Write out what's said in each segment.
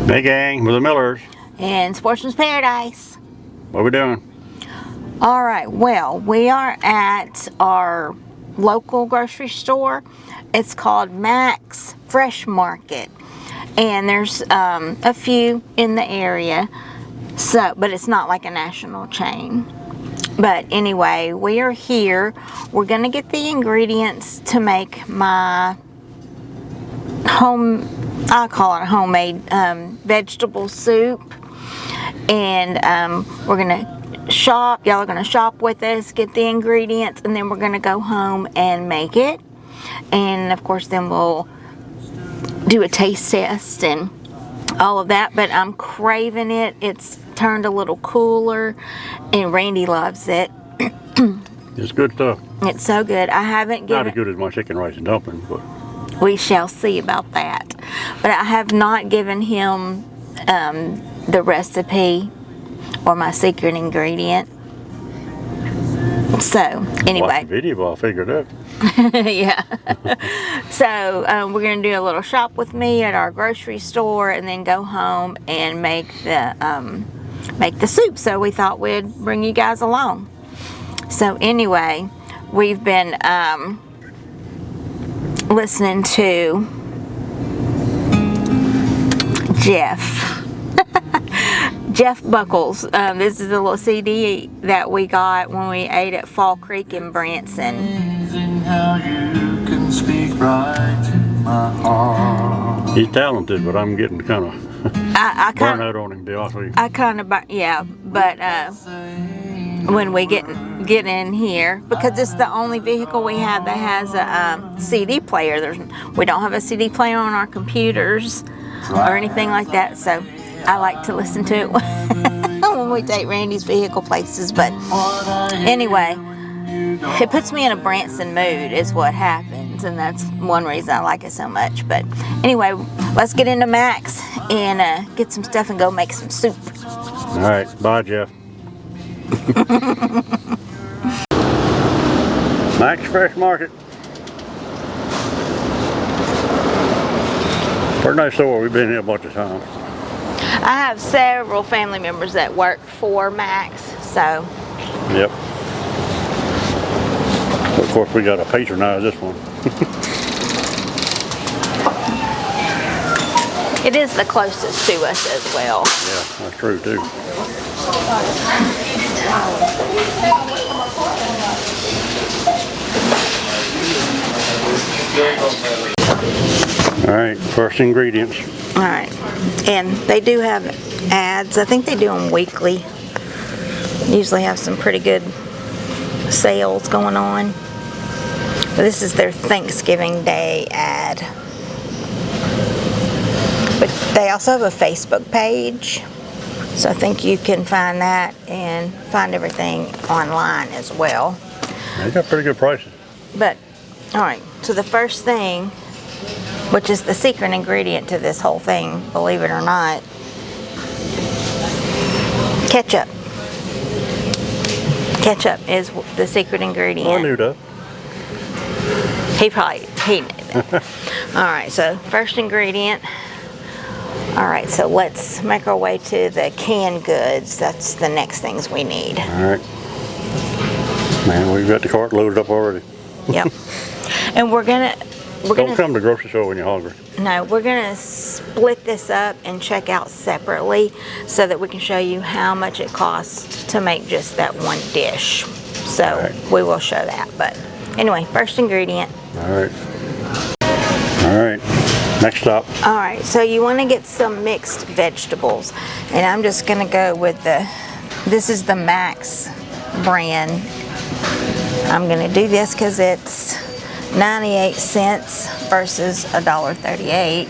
Hey gang, we're the Millers. And Sportsman's Paradise. What are we doing? Alright, well, we are at our local grocery store. It's called Max Fresh Market. And there's a few in the area. But it's not like a national chain. But anyway, we are here. We're going to get the ingredients to make my I call it a homemade vegetable soup. And we're going to shop. Y'all are going to shop with us, get the ingredients, and then we're going to go home and make it. And of course, then we'll do a taste test and all of that. But I'm craving it. It's turned a little cooler, and Randy loves it. It's good stuff. It's so good. I haven't given... Not as good as my chicken rice and dumplings, but... We shall see about that. But I have not given him the recipe or my secret ingredient. So, anyway. Watch the video, I'll figure it out. Yeah. So, we're going to do a little shop with me at our grocery store and then go home and make the soup. So, we thought we'd bring you guys along. So, anyway, we've been listening to Jeff Buckles. This is a little CD that we got when we ate at Fall Creek in Branson. How you can speak right to my heart. He's talented, but I'm getting kind of burnout on him, to be honest with you. I kind of, yeah, but when we get in here, because it's the only vehicle we have that has a CD player. We don't have a CD player on our computers or anything like that, so I like to listen to it when we take Randy's vehicle places. But anyway, it puts me in a Branson mood is what happens, and that's one reason I like it so much. But anyway, let's get into Max and get some stuff and go make some soup. All right, bye, Jeff. Max Fresh Market. Pretty nice store. We've been here a bunch of times. I have several family members that work for Max, so. Yep. Of course, we got to patronize this one. It is the closest to us as well. Yeah, that's true too. All right, first ingredients. All right, and they do have ads. I think they do them weekly. Usually have some pretty good sales going on. But this is their Thanksgiving Day ad. But they also have a Facebook page, so I think you can find that and find everything online as well. They got pretty good prices. But, all right, so the first thing, which is the secret ingredient to this whole thing, believe it or not, ketchup. Ketchup is the secret ingredient. Oh, I knew that. He knew that. All right, so first ingredient. All right, so let's make our way to the canned goods. That's the next things we need. All right. Man, we've got the cart loaded up already. Yep. And we're gonna Don't come to the grocery store when you're hungry. No, we're gonna split this up and check out separately so that we can show you how much it costs to make just that one dish. So right. We will show that. But anyway, first ingredient. All right. All right. Next stop. All right, so you want to get some mixed vegetables, and I'm just going to go with this is the Max brand. I'm going to do this because it's 98 cents versus $1.38.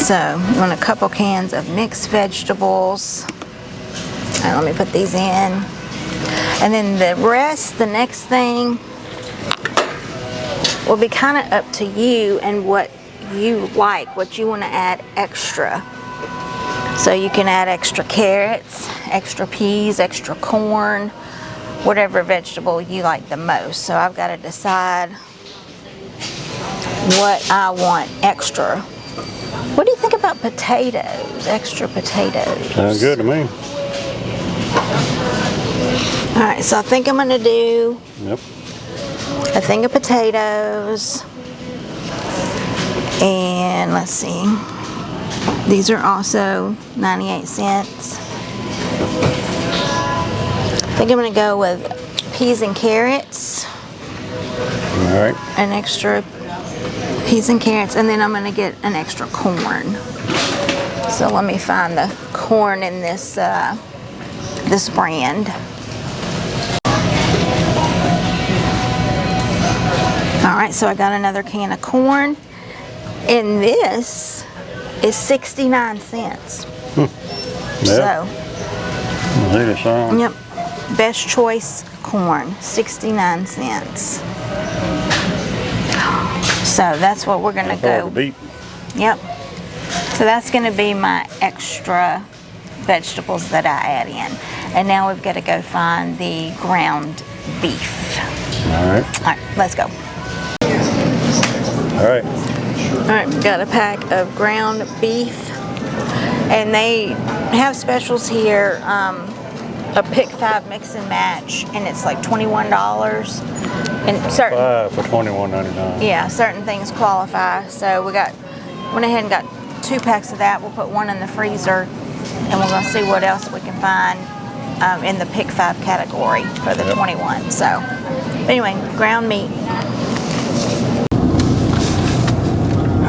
So you want a couple cans of mixed vegetables. All right, let me put these in. And then the rest, the next thing, will be kind of up to you and what you like, what you want to add extra. So you can add extra carrots, extra peas, extra corn, whatever vegetable you like the most. So I've got to decide what I want extra. What do you think about potatoes? Extra potatoes. Sounds good to me. All right, so I think I'm gonna do Yep. a thing of potatoes. And let's see. These are also 98 cents. I think I'm gonna go with peas and carrots. All right. An extra peas and carrots, and then I'm gonna get an extra corn. So let me find the corn in this this brand. All right, so I got another can of corn, and this is 69 cents. Yep. So, yep, best choice corn, 69 cents. So that's what we're gonna go. Yep. So that's gonna be my extra vegetables that I add in. And now we've got to go find the ground beef. All right. All right, let's go. All right. All right, got a pack of ground beef, and they have specials here. A pick 5 mix and match, and it's like $21. And certain 5 for $21.99. Yeah, certain things qualify. So we went ahead and got 2 packs of that. We'll put one in the freezer, and we're gonna see what else we can find in the pick 5 category for the 21. So anyway, ground meat.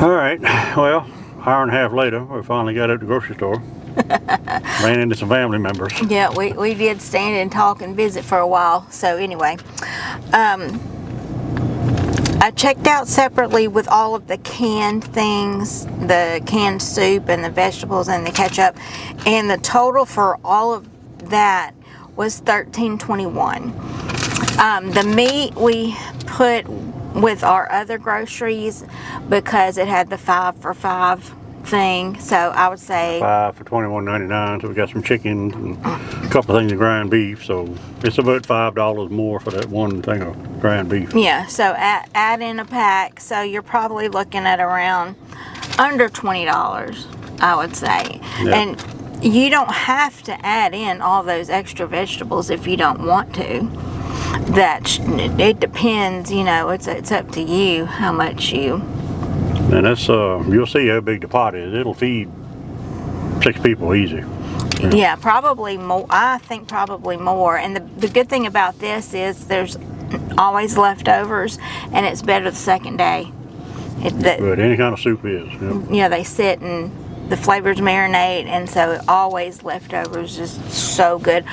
All right. Well, hour and a half later, we finally got at the grocery store. Ran into some family members. Yeah, we did stand and talk and visit for a while. So anyway, I checked out separately with all of the canned things, the canned soup and the vegetables and the ketchup, and the total for all of that was $13.21. The meat we put with our other groceries because it had the 5 for $5 thing, so I would say 5 for $21.99. So we got some chicken and a couple of things of ground beef. So it's about $5 more for that one thing of ground beef. yeah. So add in a pack, so you're probably looking at around under $20, I would say. Yeah. And you don't have to add in all those extra vegetables if you don't want to. It depends, you know. It's up to you how much you. And that's you'll see how big the pot is. It'll feed 6 people easy. Yeah, probably more. I think probably more. And the good thing about this is there's always leftovers, and it's better the second day. But any kind of soup is. Yep. You know, they sit and the flavors marinate, and so always leftovers is so good.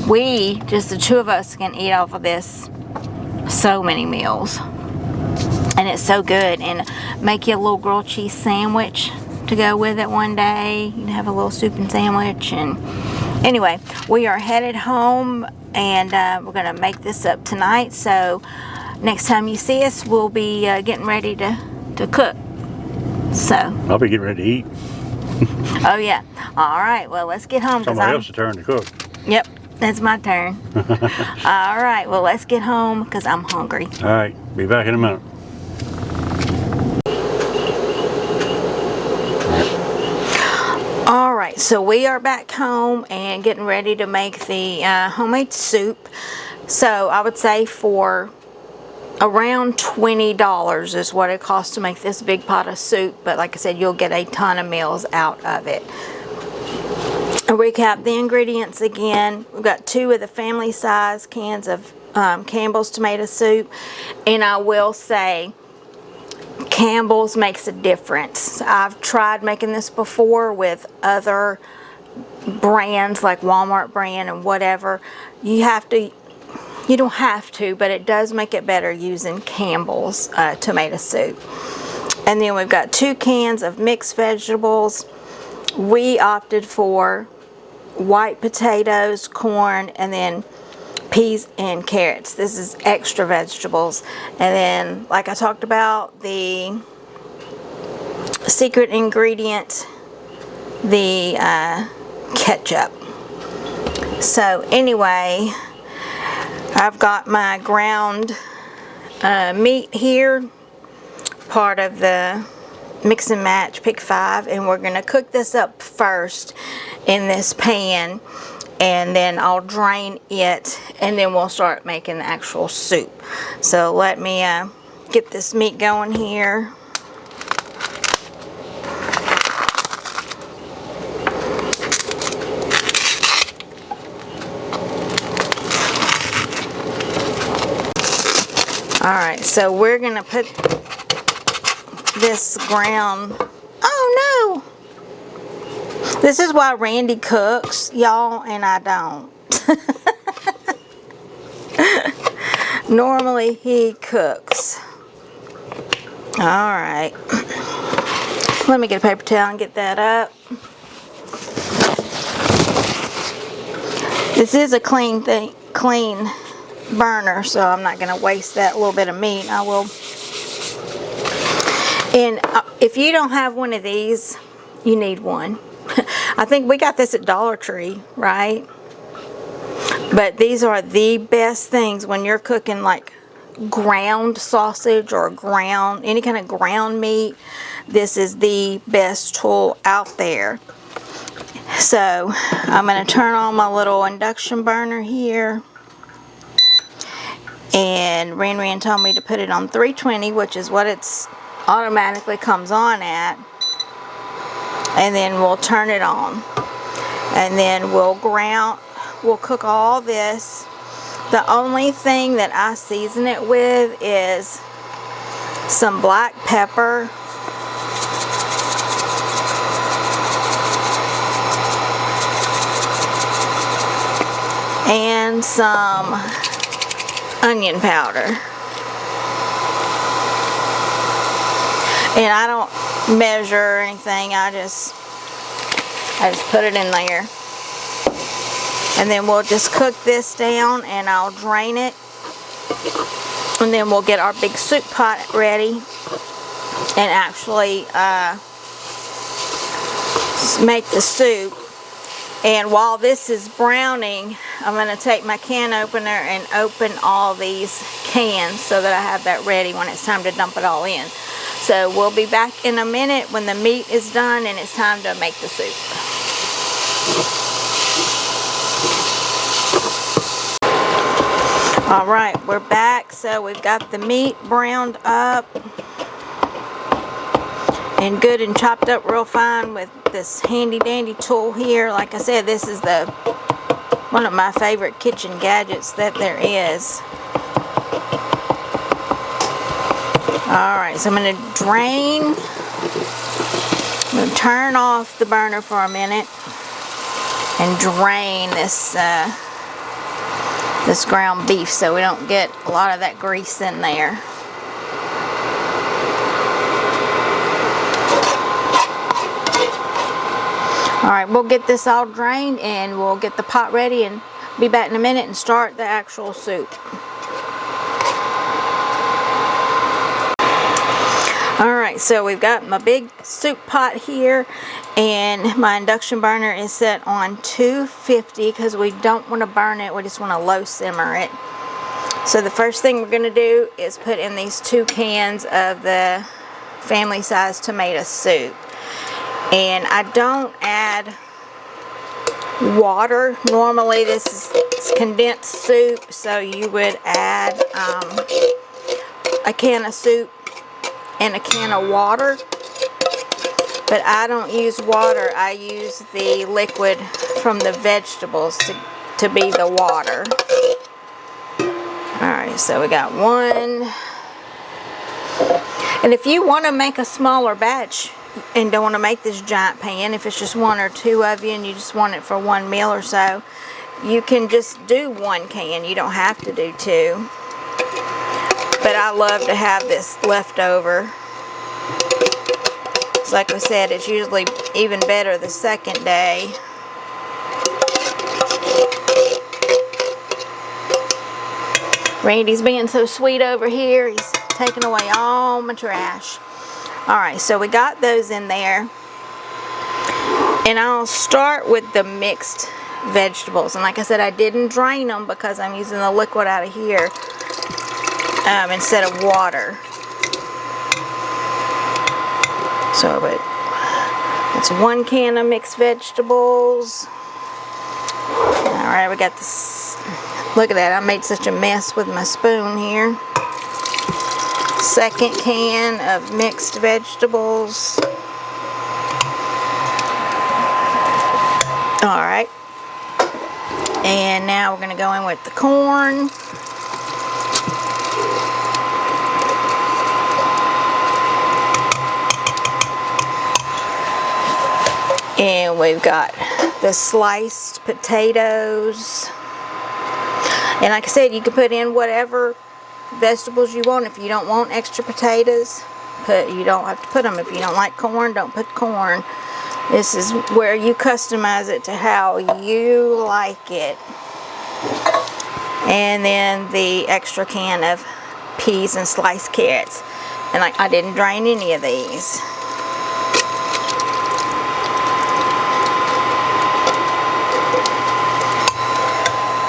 We, just the 2 of us, can eat off of this so many meals. And it's so good. And make you a little grilled cheese sandwich to go with it one day. You can have a little soup and sandwich. And anyway, we are headed home, and we're going to make this up tonight. So next time you see us, we'll be getting ready to cook. So I'll be getting ready to eat. oh yeah. All right, well, let's get home. Somebody else's turn to cook. Yep, that's my turn. All right, well, let's get home because I'm hungry. All right, be back in a minute. All right, so we are back home and getting ready to make the homemade soup. So I would say for around $20 is what it costs to make this big pot of soup. But like I said, you'll get a ton of meals out of it. I'll recap the ingredients again. We've got 2 of the family size cans of Campbell's tomato soup. And I will say, Campbell's makes a difference. I've tried making this before with other brands like Walmart brand and whatever. You don't have to, but it does make it better using Campbell's tomato soup. And then we've got 2 cans of mixed vegetables. We opted for white potatoes, corn, and then peas and carrots. This is extra vegetables. And then, like I talked about, the secret ingredient, the ketchup. So anyway, I've got my ground meat here. part of the mix and match pick 5, and we're going to cook this up first in this pan, and then I'll drain it, and then we'll start making the actual soup. So let me get this meat going here. Alright, so we're going to put this ground. Oh no! This is why Randy cooks, y'all, and I don't. Normally he cooks. Alright. Let me get a paper towel and get that up. This is a clean burner, so I'm not going to waste that little bit of meat. I will. And if you don't have one of these, you need one. I think we got this at Dollar Tree, right? But these are the best things when you're cooking like ground sausage or ground, any kind of ground meat. This is the best tool out there. So I'm going to turn on my little induction burner here. And Ran told me to put it on 320, which is what it's automatically comes on at. And then we'll turn it on. And then we'll cook all this. The only thing that I season it with is some black pepper. And some onion powder. And I don't measure or anything, I just put it in there. And then we'll just cook this down, and I'll drain it. And then we'll get our big soup pot ready and actually make the soup. And while this is browning, I'm going to take my can opener and open all these cans so that I have that ready when it's time to dump it all in. So we'll be back in a minute when the meat is done and it's time to make the soup. Alright, we're back. So we've got the meat browned up and good and chopped up real fine with this handy dandy tool here. Like I said, this is one of my favorite kitchen gadgets that there is. Alright, so I'm going to drain. I'm going to turn off the burner for a minute and drain this this ground beef so we don't get a lot of that grease in there. Alright, we'll get this all drained and we'll get the pot ready and be back in a minute and start the actual soup. Alright, so we've got my big soup pot here and my induction burner is set on 250 because we don't want to burn it, we just want to low simmer it. So the first thing we're going to do is put in these 2 cans of the family size tomato soup. And I don't add water. Normally this is condensed soup, so you would add a can of soup and a can of water. But I don't use water. I use the liquid from the vegetables to be the water. Alright, so we got 1. And if you want to make a smaller batch and don't want to make this giant pan, if it's just 1 or 2 of you and you just want it for 1 meal or so, you can just do 1 can. You don't have to do 2. But I love to have this left over. So like I said, it's usually even better the second day. Randy's being so sweet over here. He's taking away all my trash. Alright, so we got those in there. And I'll start with the mixed vegetables. And like I said, I didn't drain them because I'm using the liquid out of here instead of water. So it's 1 can of mixed vegetables. Alright, we got this. Look at that, I made such a mess with my spoon here. 2nd can of mixed vegetables. Alright. And now we're going to go in with the corn. And we've got the sliced potatoes. And like I said, you can put in whatever vegetables you want. If you don't want extra potatoes, you don't have to put them. If you don't like corn, don't put corn. This is where you customize it to how you like it. And then the extra can of peas and sliced carrots. And like, I didn't drain any of these.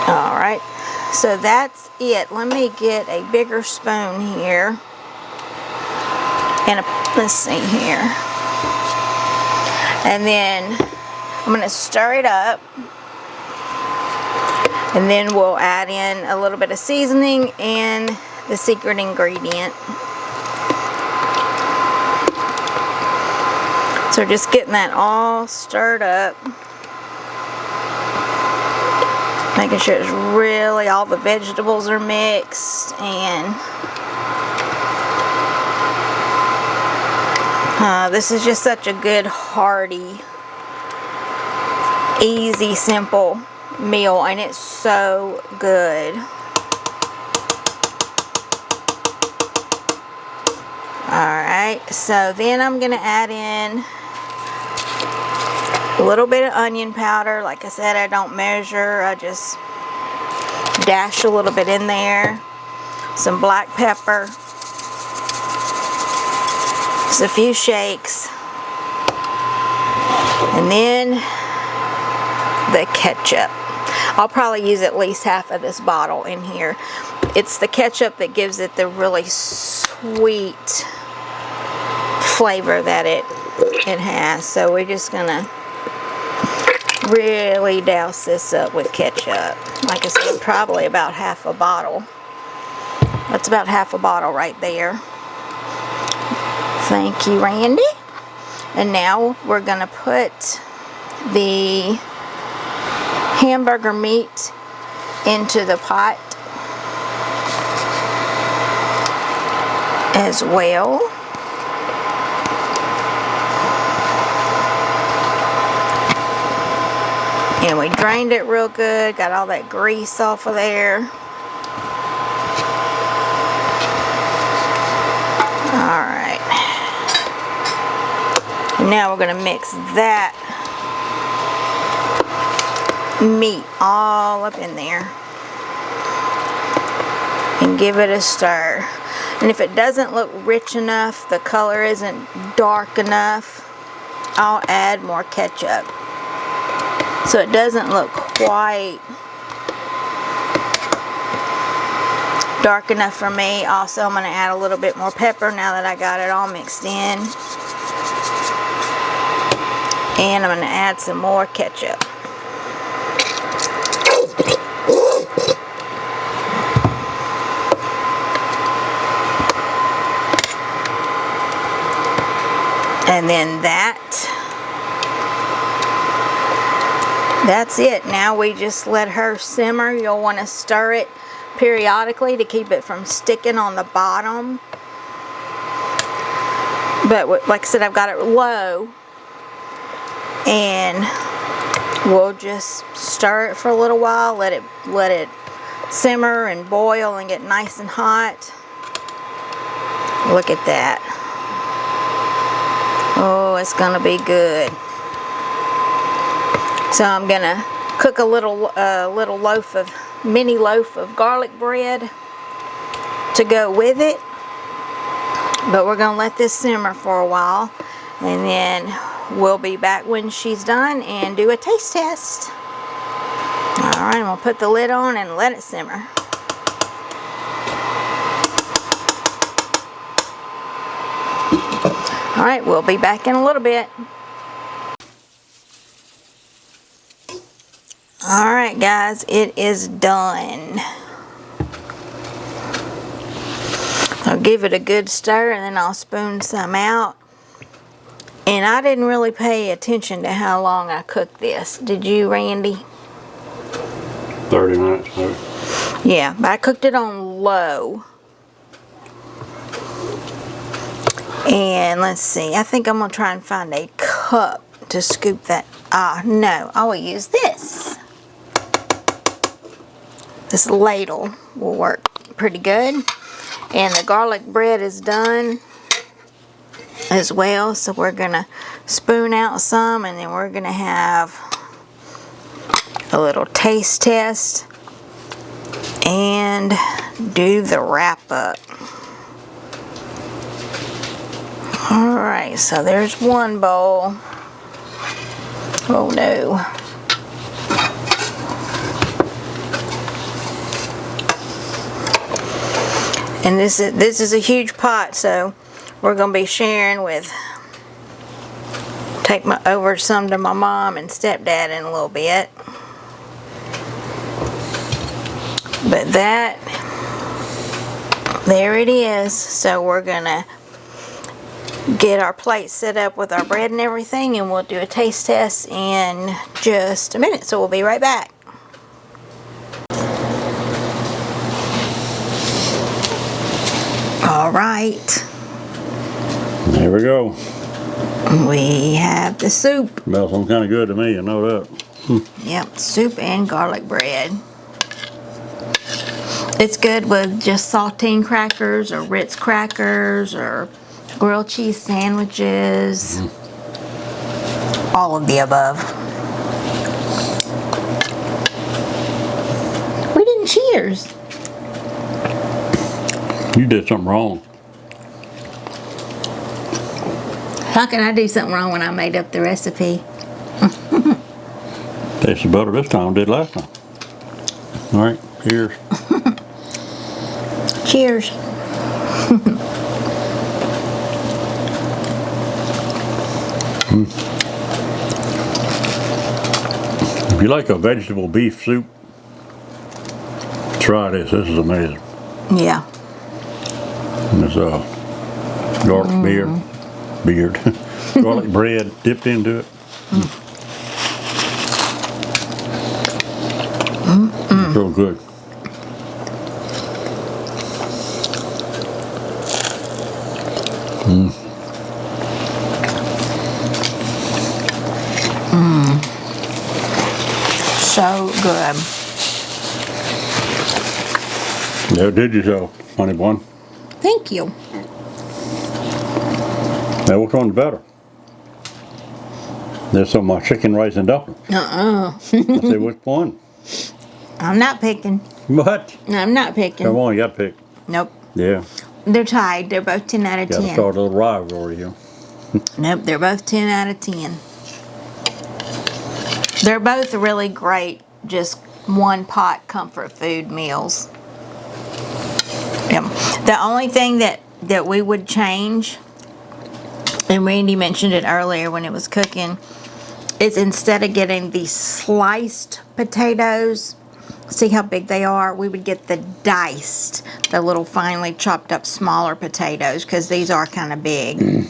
Alright, so that's it. Let me get a bigger spoon here. And let's see here. And then I'm going to stir it up. And then we'll add in a little bit of seasoning and the secret ingredient. So just getting that all stirred up. Making sure it's really all the vegetables are mixed, and this is just such a good, hearty, easy, simple meal, and it's so good. Alright, so then I'm going to add in a little bit of onion powder. Like I said, I don't measure. I just dash a little bit in there. Some black pepper. Just a few shakes. And then the ketchup. I'll probably use at least half of this bottle in here. It's the ketchup that gives it the really sweet flavor that it has. So we're just going to really douse this up with ketchup. Like I said, probably about half a bottle. That's about half a bottle right there. Thank you, Randy. And now we're going to put the hamburger meat into the pot as well. And we drained it real good, got all that grease off of there. Alright. Now we're going to mix that meat all up in there. And give it a stir. And if it doesn't look rich enough, the color isn't dark enough, I'll add more ketchup. So it doesn't look quite dark enough for me. Also, I'm going to add a little bit more pepper now that I got it all mixed in. And I'm going to add some more ketchup. And then that's it. Now we just let her simmer. You'll want to stir it periodically to keep it from sticking on the bottom. But like I said, I've got it low. And we'll just stir it for a little while. Let it simmer and boil and get nice and hot. Look at that. Oh, it's gonna be good. So I'm gonna cook a little mini loaf of garlic bread to go with it. But we're gonna let this simmer for a while, and then we'll be back when she's done and do a taste test. All right, we'll put the lid on and let it simmer. All right, we'll be back in a little bit. All right, guys, it is done. I'll give it a good stir and then I'll spoon some out. And I didn't really pay attention to how long I cooked this. Did you, Randy? 30 minutes, maybe. Yeah, but I cooked it on low. And let's see, I think I'm gonna try and find a cup to scoop that. No, I will use this. This ladle will work pretty good. And the garlic bread is done as well, so we're gonna spoon out some and then we're gonna have a little taste test and do the wrap up. Alright, so there's one bowl. Oh no. And this is a huge pot, so we're going to be sharing with, take over some to my mom and stepdad in a little bit. But there it is. So we're going to get our plate set up with our bread and everything, and we'll do a taste test in just a minute. So we'll be right back. All right. There we go. We have the soup. Smells some kind of good to me, I know that. Yep, soup and garlic bread. It's good with just saltine crackers or Ritz crackers or grilled cheese sandwiches. All of the above. We didn't cheers. You did something wrong. How can I do something wrong when I made up the recipe? Tasted better this time than it did last time. All right, cheers. Cheers. If you like a vegetable beef soup, try this. This is amazing. Yeah. And it's garlic beard, garlic bread dipped into it. It's real good. So good. Yeah, did you so, honey bun? Thank you. Now, which one's better? There's some of my chicken, rice, and dumplings. I say, which one? I'm not picking. What? I'm not picking. Come on, you got to pick. Nope. Yeah. They're tied. They're both 10 out of Got to 10. start a little rivalry here. Nope, they're both 10 out of 10. They're both really great, just one pot comfort food meals. Yep. The only thing that we would change, and Randy mentioned it earlier when it was cooking, is instead of getting the sliced potatoes, see how big they are, we would get the diced, the little finely chopped up smaller potatoes, because these are kind of big.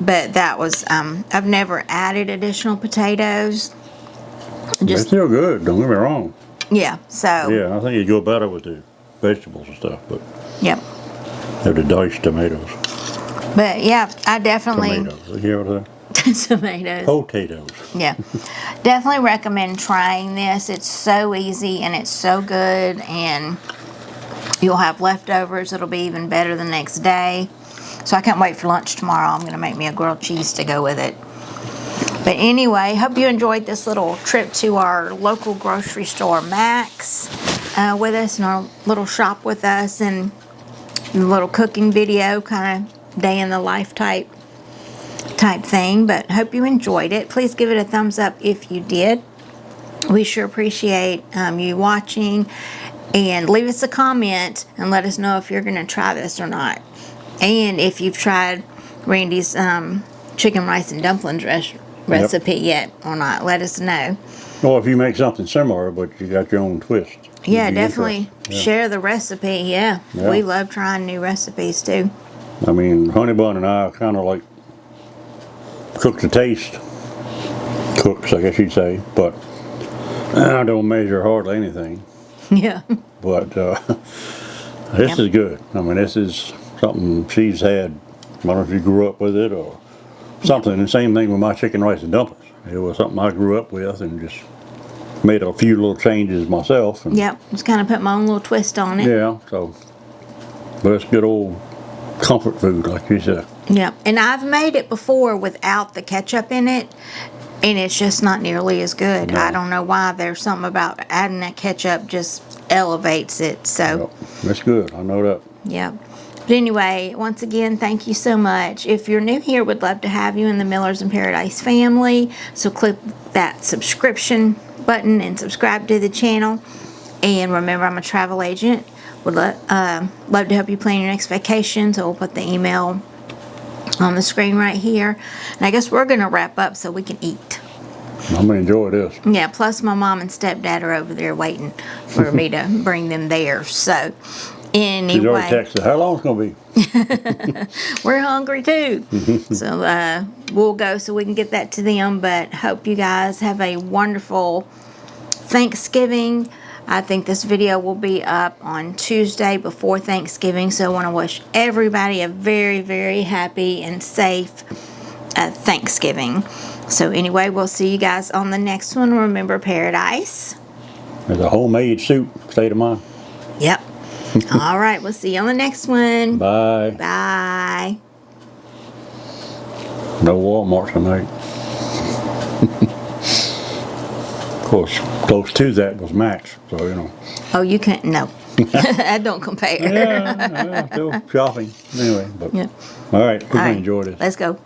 But that was, I've never added additional potatoes. They're still good, don't get me wrong. Yeah, so. Yeah, I think it'd go better with the vegetables and stuff, but Yep. they're the diced tomatoes. But yeah, I definitely. Tomatoes, you hear what Tomatoes. Potatoes. Yeah. Definitely recommend trying this. It's so easy and it's so good, and you'll have leftovers. It'll be even better the next day. So I can't wait for lunch tomorrow. I'm going to make me a grilled cheese to go with it. But anyway, hope you enjoyed this little trip to our local grocery store, Max, with us, and our little shop with us, and a little cooking video, kind of day in the life type thing. But hope you enjoyed it. Please give it a thumbs up if you did. We sure appreciate you watching, and leave us a comment and let us know if you're going to try this or not. And if you've tried Randy's chicken rice and dumplings recipe yet or not, let us know. Or if you make something similar, but you got your own twist. Yeah, you'd be definitely interested. Yeah. share the recipe. Yeah. Yeah. We love trying new recipes too. I mean, Honey Bun and I kind of like cook to taste. Cooks, I guess you'd say, but I don't measure hardly anything. Yeah. But this is good. I mean, this is something she's had. I don't know if you grew up with it or something. The same thing with my chicken rice and dumplings. It was something I grew up with and just made a few little changes myself. And Yep. Just kind of put my own little twist on it. yeah, so, but it's good old comfort food, like you said. Yeah, and I've made it before without the ketchup in it, and it's just not nearly as good. No. I don't know why. There's something about adding that ketchup just elevates it. So, Yep, it's good. I know that. yeah. But anyway, once again, thank you so much. If you're new here, we'd love to have you in the Millers in Paradise family. So click that subscription button and subscribe to the channel. And remember, I'm a travel agent. Would love to help you plan your next vacation. So we'll put the email on the screen right here. And I guess we're going to wrap up so we can eat. I'm going to enjoy this. Yeah, plus my mom and stepdad are over there waiting for me to bring them there. So She's already anyway, texted, how long it's going to be? we're hungry too. So we'll go so we can get that to them. But hope you guys have a wonderful Thanksgiving. I think this video will be up on Tuesday before Thanksgiving. So I want to wish everybody a very, very happy and safe Thanksgiving. So anyway, we'll see you guys on the next one. Remember Paradise. There's a homemade soup, state of mind. Yep. All right, we'll see you on the next one. Bye. Bye. No Walmart tonight. Of course, close to that was Max, so you know. Oh, you can't, no. That don't compare. Yeah, still shopping. Anyway, but Yeah. all right, we're All going right, to enjoy this. let's go.